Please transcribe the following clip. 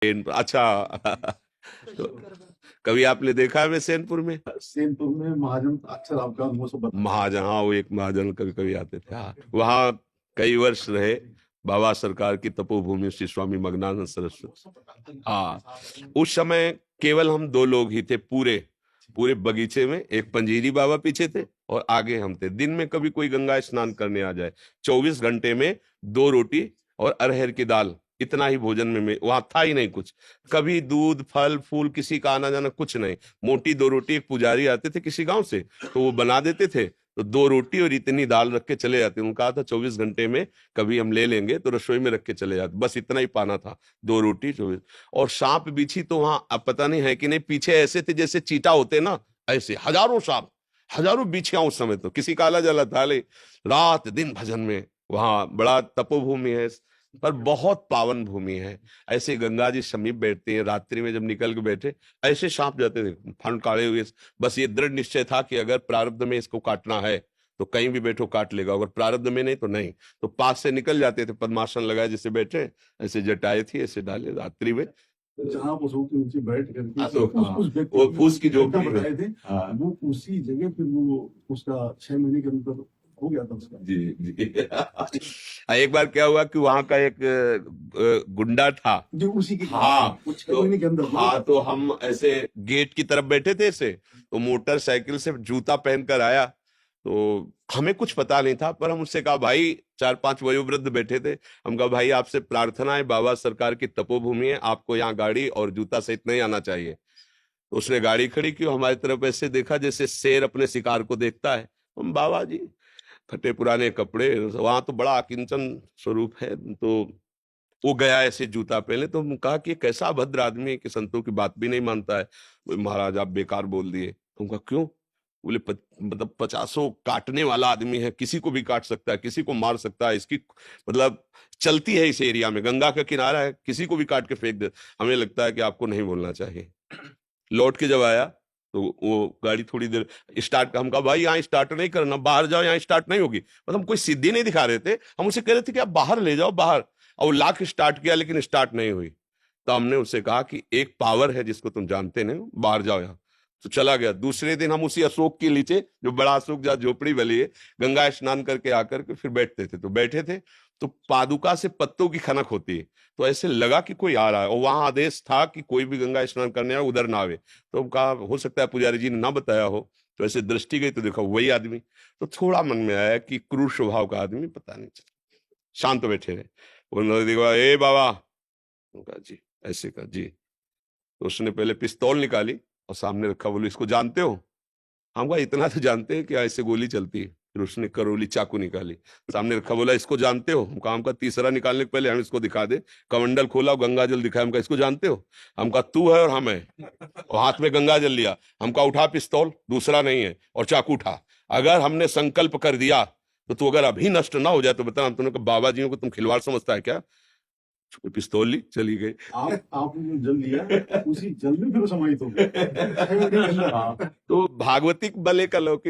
अच्छा। तो कभी आपने देखा है सैनपुर में? सैनपुर में महाजन अक्सर आपका महाजन, हाँ, वो एक महाजन कभी कभी आते थे, हाँ, वहाँ कई वर्ष रहे। बाबा सरकार की तपोभूमि श्री स्वामी मगनानंद सरस्वती, हाँ। उस समय केवल हम दो लोग ही थे पूरे पूरे बगीचे में। एक पंजीरी बाबा पीछे थे और आगे हम थे। दिन में कभी कोई गंगा स्नान करने आ जाए, 24 घंटे में 2 रोटी और अरहर की दाल, इतना ही भोजन में वहां था ही नहीं कुछ। कभी दूध फल फूल किसी का आना जाना कुछ नहीं। मोटी 2 रोटी, एक पुजारी आते थे किसी गांव से, तो वो बना देते थे, तो 2 रोटी और इतनी दाल रख के चले जाते। उन्होंने कहा था 24 घंटे में कभी हम ले लेंगे तो रसोई में रख के चले जाते, बस इतना ही पाना था। 2 रोटी 24। और सांप बिच्छी तो वहां अब पता नहीं है कि नहीं, पीछे ऐसे थे जैसे चीता होते ना, ऐसे हजारों सांप, हजारों बिच्छियां। उस समय तो किसी काला जला था ले, रात दिन भजन में। वहां बड़ा तपोभूमि है, पर बहुत पावन भूमि है। ऐसे गंगा जी समीप बैठते हैं, रात्रि में जब निकल के बैठे ऐसे सांप जाते थे फन काढ़े हुए। बस ये दृढ़ निश्चय था कि अगर प्रारब्ध में इसको काटना है तो कहीं भी बैठो काट लेगा, अगर प्रारब्ध में नहीं तो नहीं। तो पास से निकल जाते थे, पद्मासन लगाए जैसे बैठे, ऐसे जटाए थी, ऐसे डाले रात्रि में। जहाँ पशुओं के नीचे बैठ करके वो फूस की झोपड़ी बताए थे, वो उसी जगह फिर वो उसका 6 महीने के अंदर हो गया था उसका। जी जी। एक बार क्या हुआ कि वहां का एक गुंडा था जो उसी की, हाँ, वो 6 महीने के अंदर। हाँ, तो हम ऐसे गेट की तरफ बैठे थे ऐसे, तो मोटरसाइकिल से जूता पहनकर आया। तो हमें कुछ पता नहीं था, पर हम उससे कहा, भाई 4-5 वयोवृद्ध बैठे थे, हम कहा भाई आपसे प्रार्थना है, बाबा सरकार की तपोभूमि है, आपको यहाँ गाड़ी और जूता सहित नहीं आना चाहिए। तो उसने गाड़ी खड़ी की, हमारी तरफ ऐसे देखा जैसे शेर अपने शिकार को देखता है। हम बाबा जी, फटे पुराने कपड़े, वहां तो बड़ा आकिंचन स्वरूप है। तो वो गया ऐसे जूता पहले, तो हम कहा कि ये कैसा अभद्र आदमी है कि संतों की बात भी नहीं मानता है। बोले, महाराज आप बेकार बोल दिए। तो हम कहा क्यों? बोले मतलब 50 काटने वाला आदमी है, किसी को भी काट सकता है, किसी को मार सकता है, इसकी मतलब चलती है इस एरिया में, गंगा का किनारा है, किसी को भी काट के फेंक दे। हमें लगता है कि आपको नहीं बोलना चाहिए। लौट के जब आया तो वो गाड़ी थोड़ी देर स्टार्ट, हम कहा भाई यहाँ स्टार्ट नहीं करना, बाहर जाओ, यहाँ स्टार्ट नहीं होगी। मतलब हम कोई सिद्धि नहीं दिखा रहे थे, हम उसे कह रहे थे कि आप बाहर ले जाओ बाहर। और वो लाख स्टार्ट किया लेकिन स्टार्ट नहीं हुई। तो हमने उससे कहा कि एक पावर है जिसको तुम जानते नहीं, बाहर जाओ यहाँ। तो चला गया। दूसरे दिन हम उसी अशोक के नीचे, जो बड़ा अशोक जहाँ झोपड़ी वाली है, गंगा स्नान करके आकर के फिर बैठते थे। तो बैठे थे तो पादुका से पत्तों की खनक होती है, तो ऐसे लगा कि कोई आ रहा है, और वहां आदेश था कि कोई भी गंगा स्नान करने आए उधर ना आवे। तो कहा हो सकता है पुजारी जी ने ना बताया हो। तो ऐसे दृष्टि गई तो देखा वही आदमी। तो थोड़ा मन में आया कि क्रूर स्वभाव का आदमी, पता नहीं चला। शांत बैठे रहे। उन्होंने देखा, ए बाबा, कहा जी, ऐसे कहा जी। तो उसने पहले पिस्तौल निकाली और सामने रखा, बोले इसको जानते हो? हम कहा इतना तो जानते हैं कि ऐसे गोली चलती है। फिर उसने करोली चाकू निकाली, सामने रखा, बोला इसको जानते हो? हम कहा, हमका तीसरा निकालने के पहले हम इसको दिखा दे। कमंडल खोला, गंगा जल दिखाया, हमका इसको जानते हो? हमका तू है और हम है, और हाथ में गंगा जल लिया। हमका उठा पिस्तौल, दूसरा नहीं है, और चाकू उठा। अगर हमने संकल्प कर दिया तो तू अगर अभी नष्ट ना हो जाए तो बता। तुमने कहा बाबा जी को तुम खिलवाड़ समझता है क्या? पिस्तौल ली, चली गई। आपने जल लिया, उसी जल में फिर समाहित हो गए। तो भागवतिक बल एक अलौकिक